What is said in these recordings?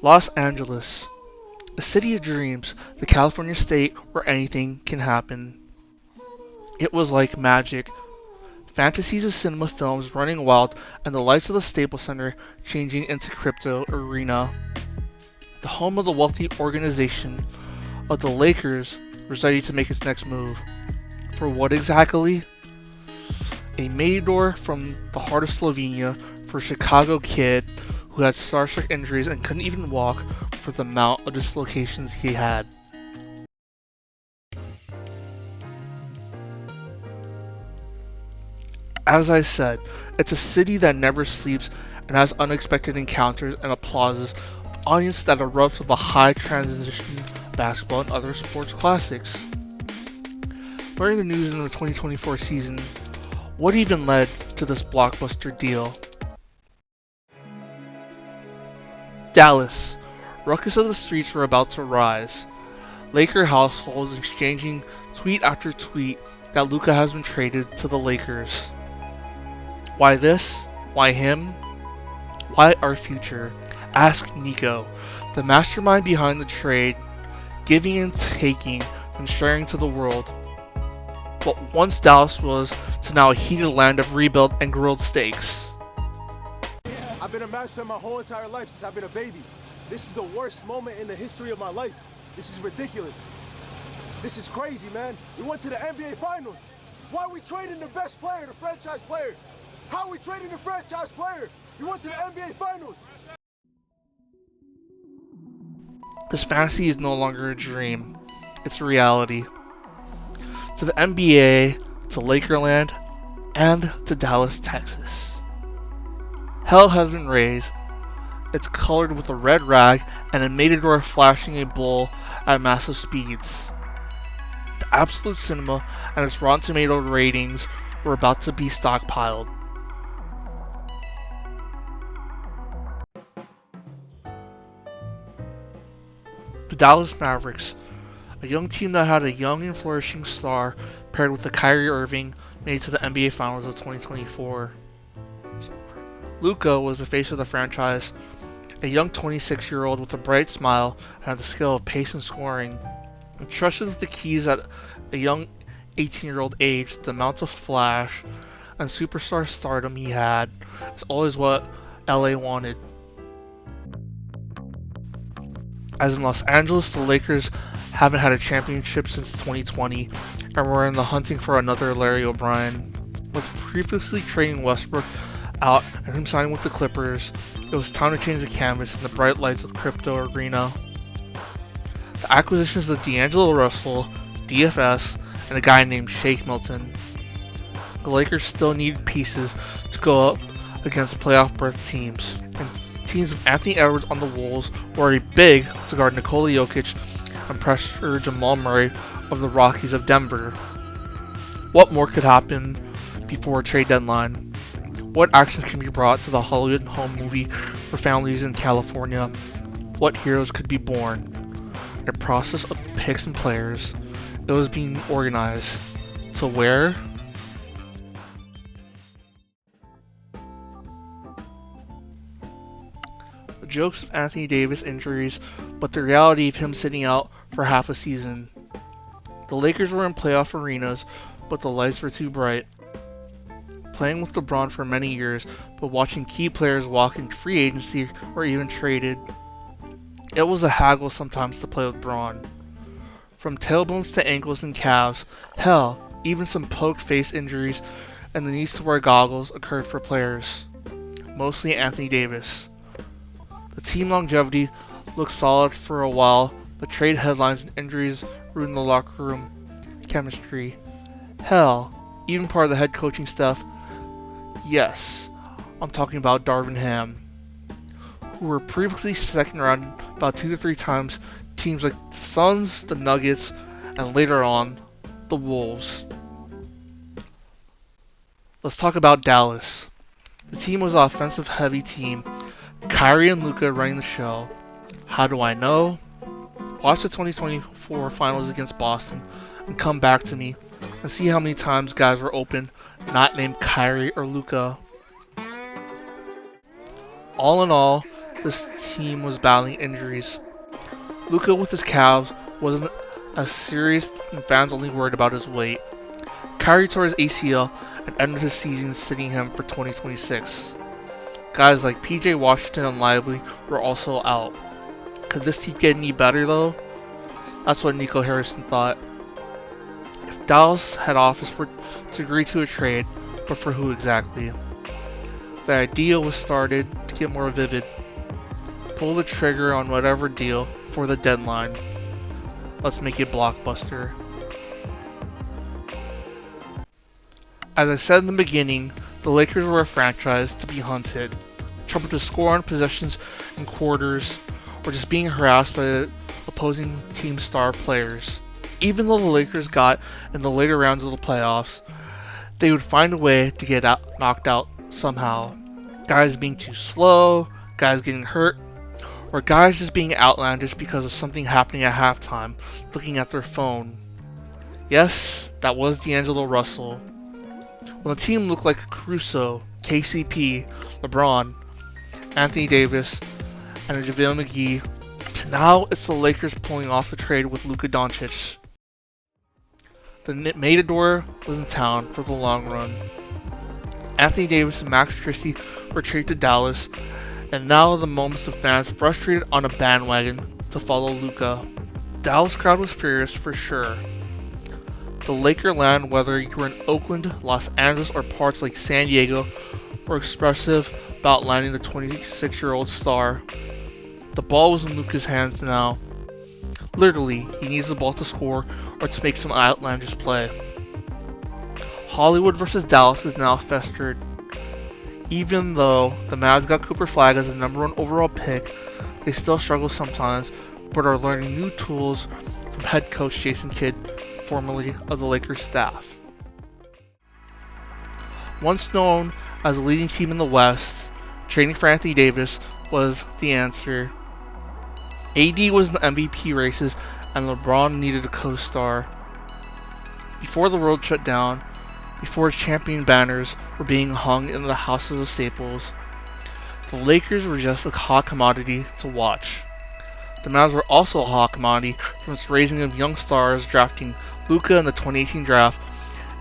Los Angeles, a city of dreams, the California state where anything can happen. It was like magic. Fantasies of cinema films running wild and the lights of the Staples Center changing into crypto arena. The home of the wealthy organization of the Lakers was ready to make its next move. For what exactly? A matador from the heart of Slovenia for a Chicago kid who had starstruck injuries and couldn't even walk for the amount of dislocations he had. As I said, it's a city that never sleeps and has unexpected encounters and applauses of audience that erupts with a high transition basketball and other sports classics. Learning the news in the 2024 season, what even led to this blockbuster deal? Dallas. Ruckus of the streets were about to rise. Laker households exchanging tweet after tweet that Luka has been traded to the Lakers. Why this? Why him? Why our future? Ask Nico, the mastermind behind the trade, giving and taking and sharing to the world. What once Dallas was to now a heated land of rebuild and grilled steaks. I've been a master my whole entire life since I've been a baby. This is the worst moment in the history of my life. This is ridiculous. This is crazy, man. We went to the NBA Finals. Why are we trading the best player, the franchise player? How are we trading the franchise player? We went to the NBA Finals. This fantasy is no longer a dream. It's a reality. To the NBA, to Lakerland, and to Dallas, Texas. Hell has been raised. It's colored with a red rag and a matador flashing a bull at massive speeds. The Absolute Cinema and its Rotten Tomato ratings were about to be stockpiled. The Dallas Mavericks, a young team that had a young and flourishing star paired with the Kyrie Irving, made it to the NBA Finals of 2024. Luka was the face of the franchise, a young 26-year-old with a bright smile and had the skill of pace and scoring. Entrusted with the keys at a young 18-year-old age, the amount of flash and superstar stardom he had is always what LA wanted. As in Los Angeles, the Lakers haven't had a championship since 2020 and were in the hunting for another Larry O'Brien. With previously trading Westbrook out and him signing with the Clippers, it was time to change the canvas in the bright lights of crypto arena. The acquisitions of D'Angelo Russell, DFS, and a guy named Shake Milton. The Lakers still needed pieces to go up against playoff berth teams, and teams with Anthony Edwards on the Wolves were already big to guard Nikola Jokic and pressure Jamal Murray of the Rockies of Denver. What more could happen before a trade deadline? What actions can be brought to the Hollywood home movie for families in California? What heroes could be born? A process of picks and players. It was being organized. So where? The jokes of Anthony Davis injuries, but the reality of him sitting out for half a season. The Lakers were in playoff arenas, but the lights were too bright. Playing with LeBron for many years, but watching key players walk in free agency or even traded. It was a haggle sometimes to play with Braun. From tailbones to ankles and calves, hell, even some poked face injuries and the needs to wear goggles occurred for players. Mostly Anthony Davis. The team longevity looked solid for a while, but trade headlines and injuries ruined the locker room chemistry. Hell, even part of the head coaching staff. Yes, I'm talking about Darvin Ham, who were previously second round about 2 to 3 times teams like the Suns, the Nuggets, and later on, the Wolves. Let's talk about Dallas. The team was an offensive heavy team, Kyrie and Luka running the show. How do I know? Watch the 2024 finals against Boston and come back to me and see how many times guys were open not named Kyrie or Luka. All in all, this team was battling injuries. Luka with his calves wasn't as serious, and fans only worried about his weight. Kyrie tore his ACL and ended his season sitting him for 2026. Guys like PJ Washington and Lively were also out. Could this team get any better though? That's what Nico Harrison thought. If Dallas had offers to agree to a trade, but for who exactly? The idea was started to get more vivid. Pull the trigger on whatever deal for the deadline. Let's make it blockbuster. As I said in the beginning, the Lakers were a franchise to be hunted. Trouble to score on possessions in quarters, or just being harassed by the opposing team's star players. Even though the Lakers got in the later rounds of the playoffs, they would find a way to get knocked out somehow. Guys being too slow, guys getting hurt, or guys just being outlandish because of something happening at halftime, looking at their phone. Yes, that was D'Angelo Russell. When the team looked like Caruso, KCP, LeBron, Anthony Davis, and JaVale McGee, to now it's the Lakers pulling off the trade with Luka Doncic. The Matador was in town for the long run. Anthony Davis and Max Christie were traded to Dallas, and now the moments of fans frustrated on a bandwagon to follow Luka. Dallas crowd was furious for sure. The Lakerland, whether you were in Oakland, Los Angeles, or parts like San Diego, were expressive about landing the 26-year-old star. The ball was in Luka's hands now. Literally, he needs the ball to score or to make some outlandish play. Hollywood versus Dallas is now festered. Even though the Mavs got Cooper Flag as the #1 overall pick, they still struggle sometimes, but are learning new tools from head coach Jason Kidd, formerly of the Lakers staff. Once known as the leading team in the West, trading for Anthony Davis was the answer. AD was in the MVP races, and LeBron needed a co-star. Before the world shut down, before champion banners were being hung in the houses of staples, the Lakers were just a hot commodity to watch. The Mavs were also a hot commodity from its raising of young stars, drafting Luka in the 2018 draft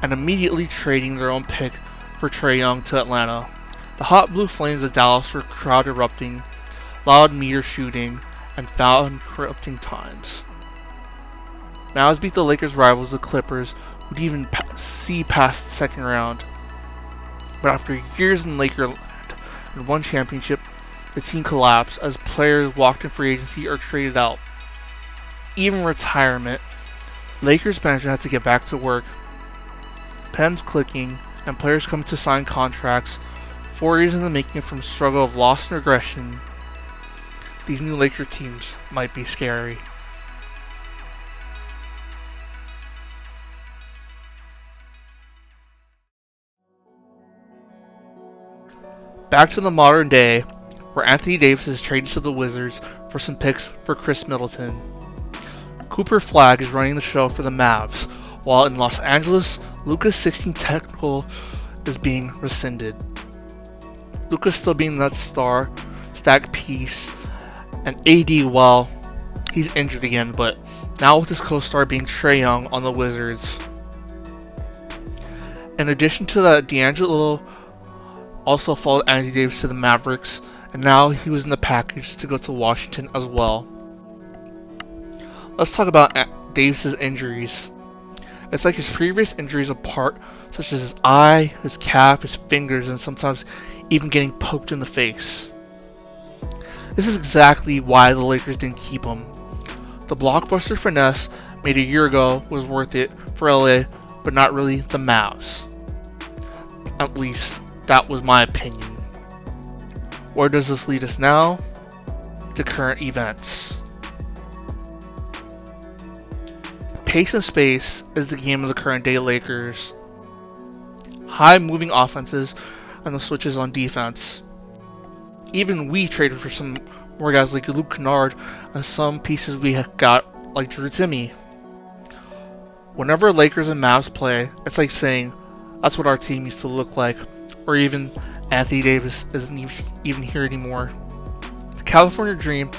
and immediately trading their own pick for Trae Young to Atlanta. The hot blue flames of Dallas were crowd erupting, loud meteor shooting, and foul and corrupting times. Mavs beat the Lakers' rivals, the Clippers, who'd even see past the second round. But after years in Lakerland and one championship, the team collapsed as players walked in free agency or traded out. Even retirement, Lakers management had to get back to work. Pens clicking and players coming to sign contracts. 4 years in the making from struggle of loss and regression. These new Laker teams might be scary. Back to the modern day, where Anthony Davis is traded to the Wizards for some picks for Chris Middleton. Cooper Flag is running the show for the Mavs, while in Los Angeles, Luka's 16 technical is being rescinded. Luka's still being that star, stacked piece, and AD, well, he's injured again, but now with his co-star being Trae Young on the Wizards. In addition to that, D'Angelo also followed Anthony Davis to the Mavericks, and now he was in the package to go to Washington as well. Let's talk about Davis's injuries. It's like his previous injuries apart, such as his eye, his calf, his fingers, and sometimes even getting poked in the face. This is exactly why the Lakers didn't keep him. The blockbuster finesse made a year ago was worth it for LA, but not really the Mavs. At least, that was my opinion. Where does this lead us now? To current events. Pace and space is the game of the current day Lakers. High moving offenses and the switches on defense. Even we traded for some more guys like Luke Kennard and some pieces we got like Drew Timme. Whenever Lakers and Mavs play, it's like saying, that's what our team used to look like. Or even Anthony Davis isn't even here anymore. The California Dream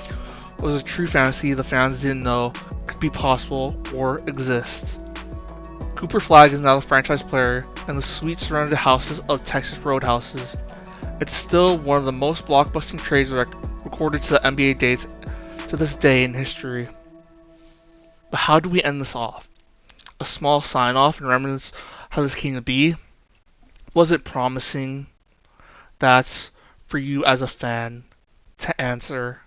was a true fantasy the fans didn't know could be possible or exist. Cooper Flagg is now the franchise player and the sweet surrounded houses of Texas Roadhouses. It's still one of the most blockbusting trades recorded to the NBA dates to this day in history. But how do we end this off? A small sign-off and remnants how this came to be? Was it promising? That's for you as a fan to answer.